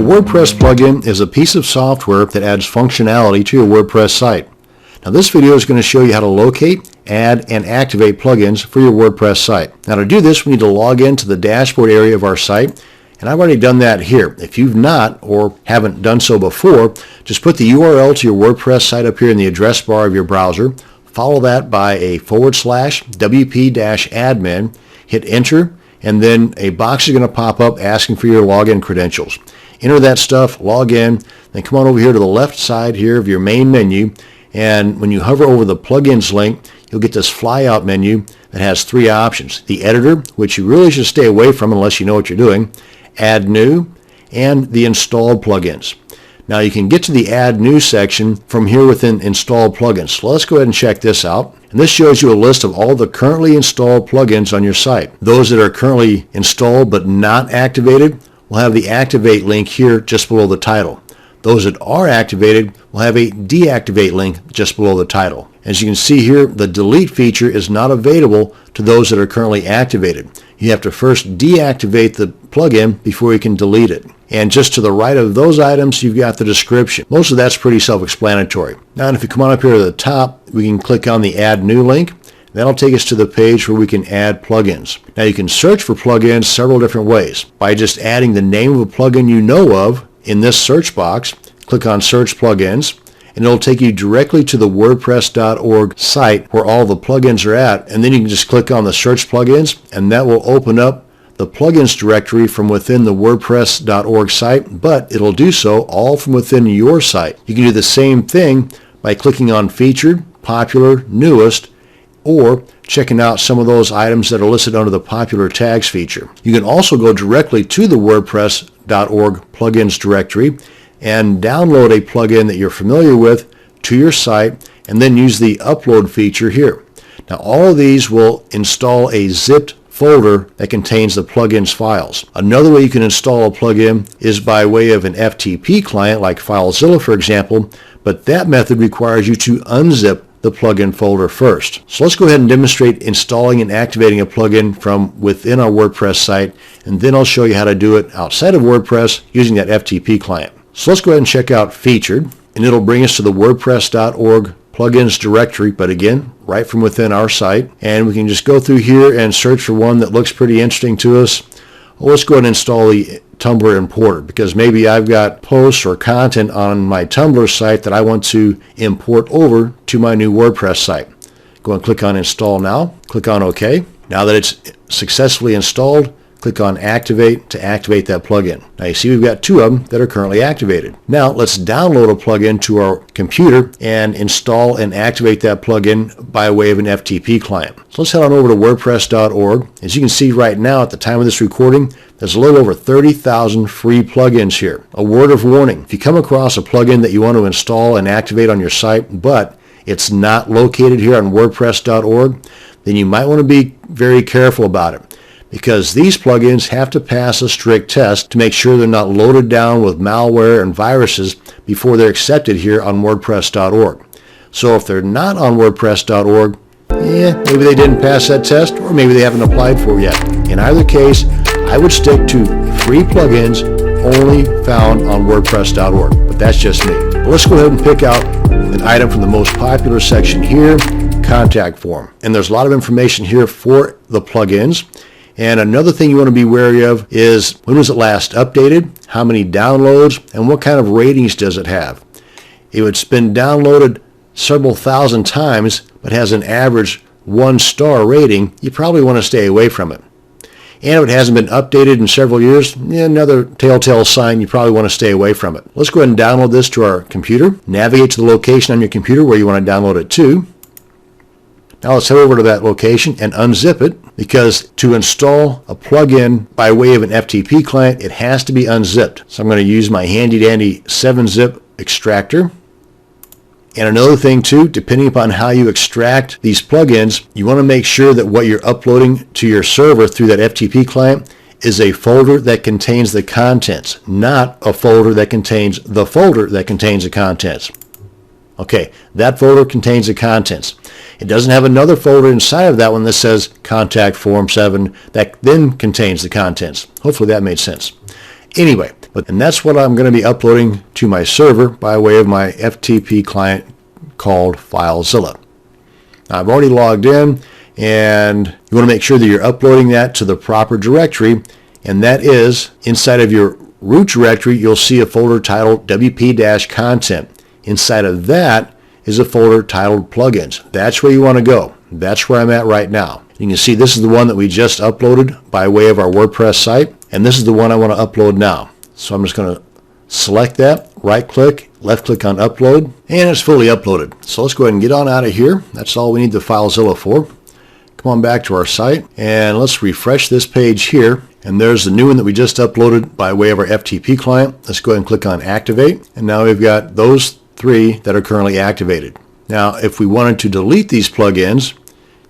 WordPress plugin is a piece of software that adds functionality to your WordPress site. Now this video is going to show you how to locate, add, and activate plugins for your WordPress site. Now to do this, we need to log into the dashboard area of our site, and I've already done that here. If you've not or haven't done so before, just put the URL to your WordPress site up here in the address bar of your browser, follow that by a /wp-admin, hit enter, and then a box is going to pop up asking for your login credentials. Enter that stuff, log in, then come on over here to the left side here of your main menu, and when you hover over the plugins link, you'll get this flyout menu that has three options. The editor, which you really should stay away from unless you know what you're doing, add new, and the installed plugins. Now you can get to the add new section from here within installed plugins. So let's go ahead and check this out. And this shows you a list of all the currently installed plugins on your site. Those that are currently installed but not activated will have the activate link here just below the title. Those that are activated will have a deactivate link just below the title. As you can see here, the delete feature is not available to those that are currently activated. You have to first deactivate the plugin before you can delete it. And just to the right of those items, you've got the description. Most of that's pretty self-explanatory. Now, if you come on up here to the top, we can click on the Add New link. That'll take us to the page where we can add plugins. Now, you can search for plugins several different ways. By just adding the name of a plugin you know of in this search box, click on Search Plugins, and it'll take you directly to the wordpress.org site where all the plugins are at, and then you can just click on the Search Plugins, and that will open up the plugins directory from within the wordpress.org site, but it'll do so all from within your site. You can do the same thing by clicking on Featured, Popular, Newest, or checking out some of those items that are listed under the Popular Tags feature. You can also go directly to the wordpress.org plugins directory and download a plugin that you're familiar with to your site, and then use the upload feature here. Now all of these will install a zipped folder that contains the plugins files. Another way you can install a plugin is by way of an FTP client like FileZilla, for example, but that method requires you to unzip the plugin folder first. So let's go ahead and demonstrate installing and activating a plugin from within our WordPress site, and then I'll show you how to do it outside of WordPress using that FTP client. So let's go ahead and check out Featured, and it'll bring us to the wordpress.org plugins directory, but again, right from within our site. And we can just go through here and search for one that looks pretty interesting to us. Well, let's go ahead and install the Tumblr importer, because maybe I've got posts or content on my Tumblr site that I want to import over to my new WordPress site. Go and click on Install Now, click on OK. Now that it's successfully installed, click on Activate to activate that plugin. Now you see we've got two of them that are currently activated. Now let's download a plugin to our computer and install and activate that plugin by way of an FTP client. So let's head on over to wordpress.org. As you can see right now at the time of this recording, there's a little over 30,000 free plugins here. A word of warning, if you come across a plugin that you want to install and activate on your site, but it's not located here on wordpress.org, then you might want to be very careful about it, because these plugins have to pass a strict test to make sure they're not loaded down with malware and viruses before they're accepted here on WordPress.org. So if they're not on WordPress.org, maybe they didn't pass that test, or maybe they haven't applied for it yet. In either case, I would stick to free plugins only found on WordPress.org, but that's just me. But let's go ahead and pick out an item from the most popular section here, Contact Form. And there's a lot of information here for the plugins. And another thing you want to be wary of is, when was it last updated, how many downloads, and what kind of ratings does it have. If it's been downloaded several thousand times but has an average 1-star rating, you probably want to stay away from it. And if it hasn't been updated in several years, another telltale sign you probably want to stay away from it. Let's go ahead and download this to our computer. Navigate to the location on your computer where you want to download it to. Now let's head over to that location and unzip it, because to install a plugin by way of an FTP client, it has to be unzipped. So I'm going to use my handy dandy 7-zip extractor. And another thing too, depending upon how you extract these plugins, you want to make sure that what you're uploading to your server through that FTP client is a folder that contains the contents, not a folder that contains the folder that contains the contents. Okay, that folder contains the contents. It doesn't have another folder inside of that one that says Contact Form 7 that then contains the contents. Hopefully that made sense. Anyway, and that's what I'm going to be uploading to my server by way of my FTP client called FileZilla. Now, I've already logged in, and you want to make sure that you're uploading that to the proper directory, and that is inside of your root directory. You'll see a folder titled WP-content. Inside of that is a folder titled plugins. That's where you want to go. That's where I'm at right now. You can see this is the one that we just uploaded by way of our WordPress site, and this is the one I want to upload now. So I'm just going to select that, right click, left click on upload, and it's fully uploaded. So let's go ahead and get on out of here. That's all we need the FileZilla for. Come on back to our site, and let's refresh this page here. And there's the new one that we just uploaded by way of our FTP client. Let's go ahead and click on activate, and now we've got those 3 that are currently activated. Now, if we wanted to delete these plugins,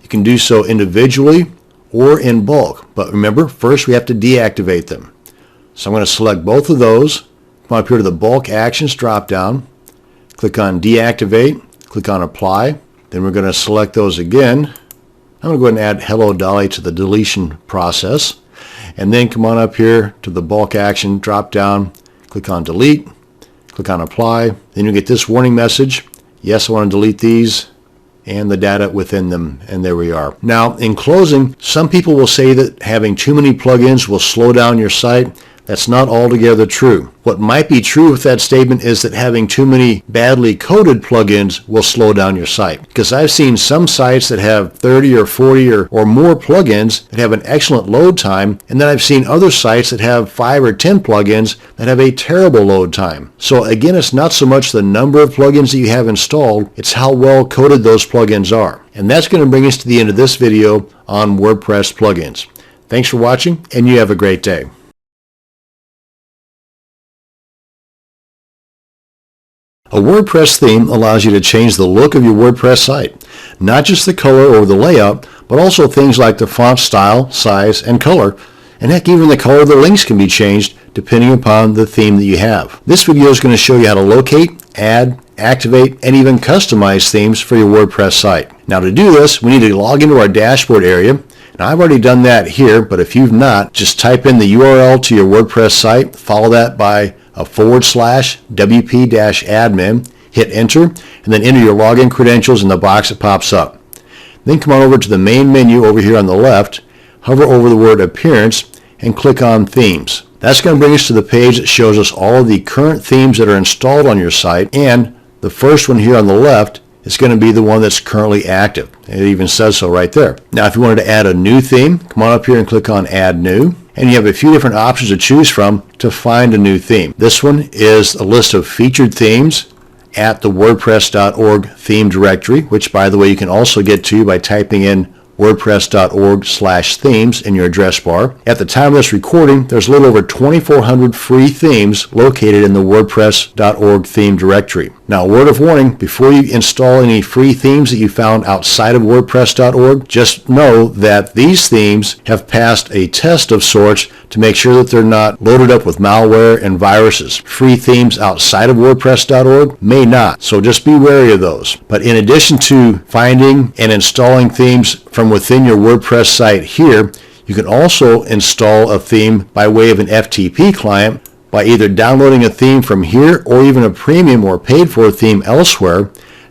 you can do so individually or in bulk. But remember, first we have to deactivate them. So I'm going to select both of those. Come up here to the bulk actions drop-down. Click on deactivate. Click on apply. Then we're going to select those again. I'm going to go ahead and add Hello Dolly to the deletion process. And then come on up here to the bulk action drop-down. Click on delete. Click on apply. Then you get this warning message. Yes, I want to delete these and the data within them, and there we are. Now, in closing, some people will say that having too many plugins will slow down your site. That's not altogether true. What might be true with that statement is that having too many badly coded plugins will slow down your site. Because I've seen some sites that have 30 or 40 or more plugins that have an excellent load time, and then I've seen other sites that have 5 or 10 plugins that have a terrible load time. So again, it's not so much the number of plugins that you have installed, it's how well coded those plugins are. And that's going to bring us to the end of this video on WordPress plugins. Thanks for watching, and you have a great day. A WordPress theme allows you to change the look of your WordPress site, not just the color or the layout, but also things like the font style, size, and color, and heck, even the color of the links can be changed depending upon the theme that you have. This video is going to show you how to locate, add, activate, and even customize themes for your WordPress site. Now to do this, we need to log into our dashboard area. Now I've already done that here, but if you've not, just type in the URL to your WordPress site, follow that by a /wp-admin, hit enter, and then enter your login credentials in the box that pops up. Then come on over to the main menu over here on the left, hover over the word appearance, and click on themes. That's going to bring us to the page that shows us all of the current themes that are installed on your site, and the first one here on the left is going to be the one that's currently active. It even says so right there. Now if you wanted to add a new theme, come on up here and click on add new. And you have a few different options to choose from to find a new theme. This one is a list of featured themes at the wordpress.org theme directory, which by the way you can also get to by typing in wordpress.org/themes in your address bar. At the time of this recording, there's a little over 2,400 free themes located in the wordpress.org theme directory. Now, a word of warning, before you install any free themes that you found outside of wordpress.org, just know that these themes have passed a test of sorts to make sure that they're not loaded up with malware and viruses. Free themes outside of wordpress.org may not, so just be wary of those. But in addition to finding and installing themes from within your WordPress site here, you can also install a theme by way of an FTP client by either downloading a theme from here or even a premium or paid for theme elsewhere,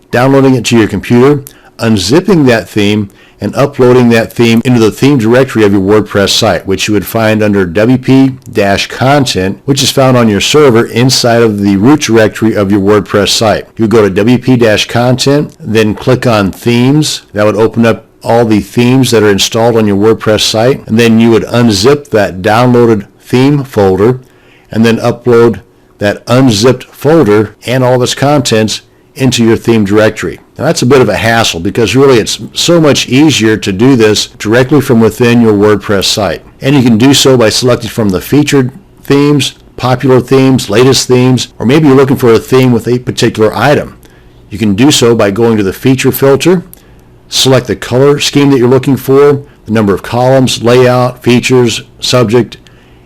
downloading it to your computer, unzipping that theme, and uploading that theme into the theme directory of your WordPress site, which you would find under WP-content, which is found on your server inside of the root directory of your WordPress site. You would go to WP-content, then click on themes. That would open up all the themes that are installed on your WordPress site, and then you would unzip that downloaded theme folder and then upload that unzipped folder and all of its contents into your theme directory. Now that's a bit of a hassle because really it's so much easier to do this directly from within your WordPress site. And you can do so by selecting from the featured themes, popular themes, latest themes, or maybe you're looking for a theme with a particular item. You can do so by going to the feature filter, select the color scheme that you're looking for, the number of columns, layout, features, subject,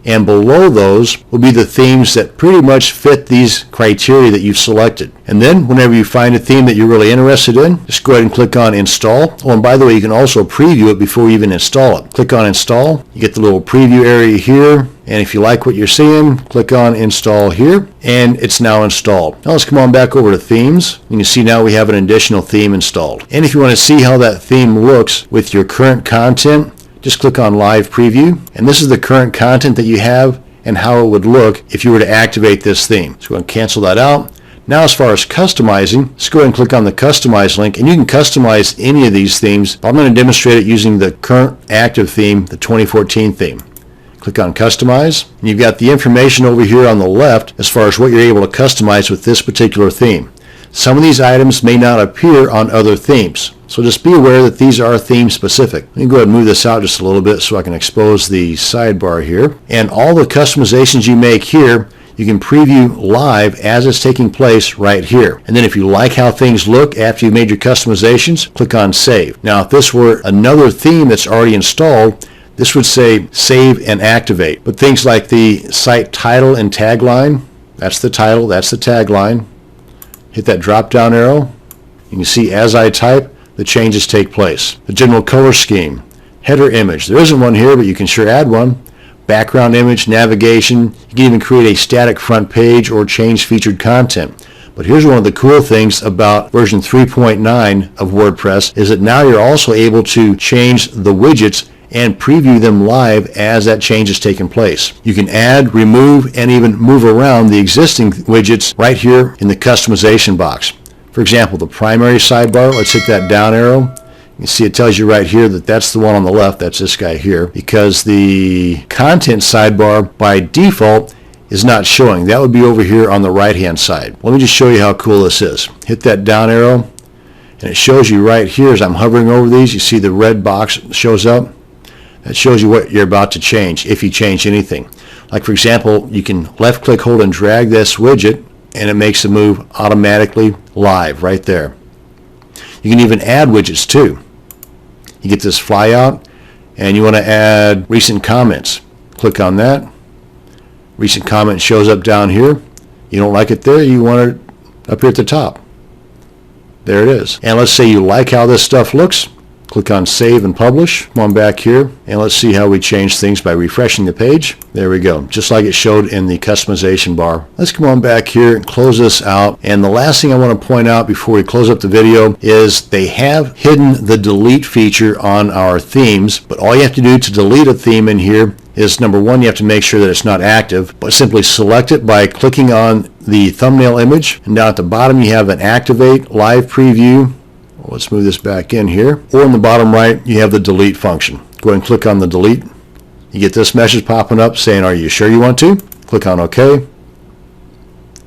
And below those will be the themes that pretty much fit these criteria that you've selected. And then whenever you find a theme that you're really interested in, just go ahead and click on Install. Oh, and by the way, you can also preview it before you even install it. Click on Install. You get the little preview area here. And if you like what you're seeing, click on Install here. And it's now installed. Now let's come on back over to Themes. You can see now we have an additional theme installed. And if you want to see how that theme looks with your current content, just click on Live Preview, and this is the current content that you have and how it would look if you were to activate this theme. So go ahead and cancel that out. Now as far as customizing, just go ahead and click on the Customize link, and you can customize any of these themes. I'm going to demonstrate it using the current active theme, the 2014 theme. Click on Customize, and you've got the information over here on the left as far as what you're able to customize with this particular theme. Some of these items may not appear on other themes, so just be aware that these are theme specific. Let me go ahead and move this out just a little bit so I can expose the sidebar here. And all the customizations you make here, you can preview live as it's taking place right here. And then if you like how things look after you've made your customizations, click on Save. Now if this were another theme that's already installed, this would say Save and Activate. But things like the site title and tagline, that's the title, that's the tagline. Hit that drop down arrow. You can see as I type, the changes take place. The general color scheme, header image. There isn't one here, but you can sure add one. Background image, navigation. You can even create a static front page or change featured content. But here's one of the cool things about version 3.9 of WordPress is that now you're also able to change the widgets and preview them live as that change is taking place. You can add, remove, and even move around the existing widgets right here in the customization box. For example, the primary sidebar, let's hit that down arrow. You can see it tells you right here that that's the one on the left, that's this guy here, because the content sidebar by default is not showing. That would be over here on the right hand side. Let me just show you how cool this is. Hit that down arrow, and it shows you right here as I'm hovering over these, you see the red box shows up. That shows you what you're about to change, if you change anything. Like for example, you can left click, hold, and drag this widget, and it makes the move automatically live right there. You can even add widgets too. You get this flyout, and you want to add recent comments. Click on that. Recent comment shows up down here. You don't like it there, you want it up here at the top. There it is. And let's say you like how this stuff looks. Click on Save and Publish. Come on back here, and let's see how we change things by refreshing the page. There we go, just like it showed in the customization bar. Let's come on back here and close this out. And the last thing I want to point out before we close up the video is they have hidden the delete feature on our themes, but all you have to do to delete a theme in here is, number one, you have to make sure that it's not active, but simply select it by clicking on the thumbnail image, and down at the bottom you have an Activate, Live Preview. Let's move this back in here. Or in the bottom right, you have the delete function. Go ahead and click on the delete. You get this message popping up saying, are you sure you want to? Click on OK.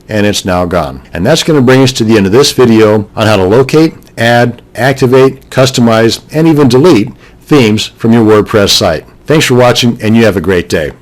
And it's now gone. And that's going to bring us to the end of this video on how to locate, add, activate, customize, and even delete themes from your WordPress site. Thanks for watching, and you have a great day.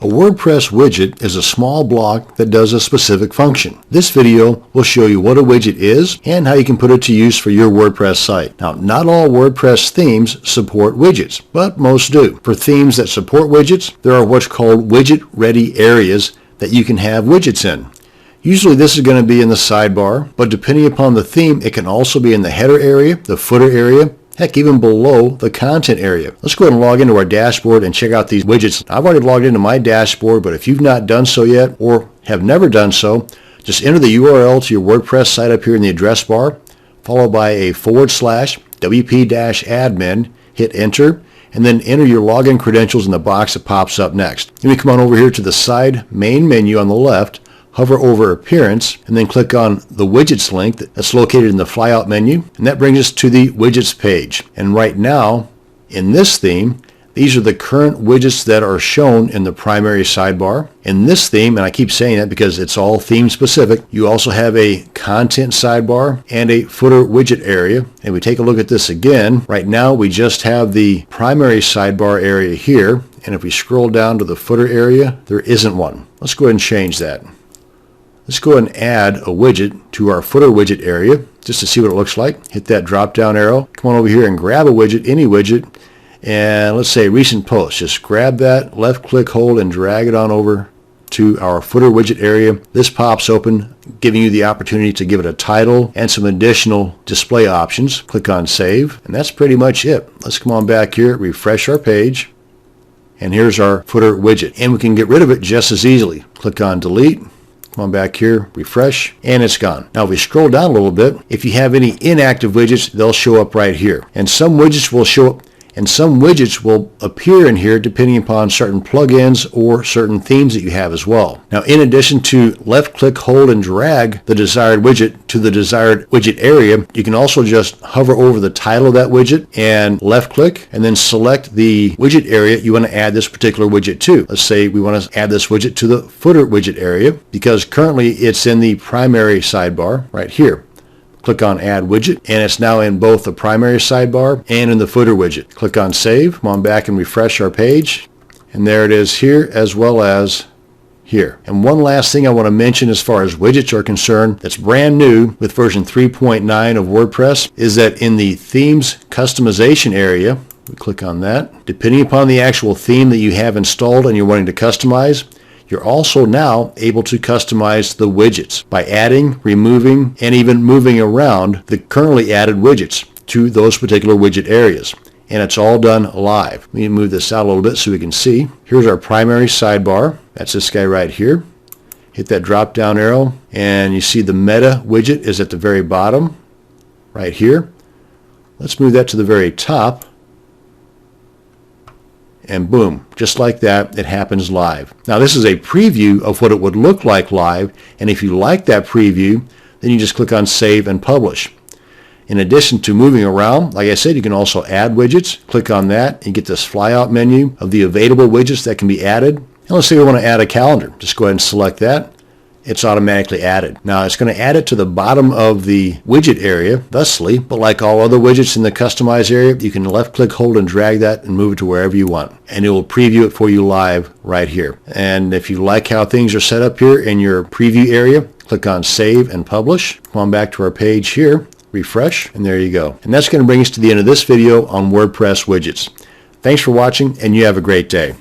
A WordPress widget is a small block that does a specific function. This video will show you what a widget is and how you can put it to use for your WordPress site. Now, not all WordPress themes support widgets, but most do. For themes that support widgets, there are what's called widget-ready areas that you can have widgets in. Usually this is going to be in the sidebar, but depending upon the theme, it can also be in the header area, the footer area, heck, even below the content area. Let's go ahead and log into our dashboard and check out these widgets. I've already logged into my dashboard, but if you've not done so yet or have never done so, just enter the URL to your WordPress site up here in the address bar, followed by a /wp-admin, hit enter, and then enter your login credentials in the box that pops up next. Then we come on over here to the side main menu on the left, hover over Appearance, and then click on the Widgets link that's located in the flyout menu, and that brings us to the Widgets page. And right now, in this theme, these are the current widgets that are shown in the primary sidebar. In this theme, and I keep saying that because it's all theme specific, you also have a content sidebar and a footer widget area. And we take a look at this again. Right now, we just have the primary sidebar area here. And if we scroll down to the footer area, there isn't one. Let's go ahead and change that. Let's go ahead and add a widget to our footer widget area just to see what it looks like. Hit that drop down arrow. Come on over here and grab a widget, any widget, and let's say recent post. Just grab that, left click, hold, and drag it on over to our footer widget area. This pops open, giving you the opportunity to give it a title and some additional display options. Click on save, and that's pretty much it. Let's come on back here, refresh our page, and here's our footer widget. And we can get rid of it just as easily. Click on delete. Come on back here, refresh, and it's gone. Now if we scroll down a little bit, if you have any inactive widgets, they'll show up right here. And some widgets will show up, and some widgets will appear in here depending upon certain plugins or certain themes that you have as well. Now in addition to left click, hold, and drag the desired widget to the desired widget area, you can also just hover over the title of that widget and left click and then select the widget area you want to add this particular widget to. Let's say we want to add this widget to the footer widget area because currently it's in the primary sidebar right here. Click on Add Widget, and it's now in both the primary sidebar and in the footer widget. Click on Save. Come on back and refresh our page, and there it is here as well as here. And one last thing I want to mention as far as widgets are concerned that's brand new with version 3.9 of WordPress is that in the Themes Customization area, we click on that. Depending upon the actual theme that you have installed and you're wanting to customize, you're also now able to customize the widgets by adding, removing, and even moving around the currently added widgets to those particular widget areas. And it's all done live. Let me move this out a little bit so we can see. Here's our primary sidebar. That's this guy right here. Hit that drop down arrow, and you see the meta widget is at the very bottom right here. Let's move that to the very top. And boom, just like that, it happens live. Now this is a preview of what it would look like live, and if you like that preview, then you just click on Save and Publish. In addition to moving around, like I said, you can also add widgets. Click on that, and you get this flyout menu of the available widgets that can be added. And let's say we want to add a calendar. Just go ahead and select that. It's automatically added. Now it's going to add it to the bottom of the widget area thusly, but like all other widgets in the customize area, you can left click, hold, and drag that and move it to wherever you want, and it will preview it for you live right here. And if you like how things are set up here in your preview area, click on Save and Publish. Come on back to our page here, refresh, and there you go. And that's going to bring us to the end of this video on WordPress widgets. Thanks for watching, and you have a great day.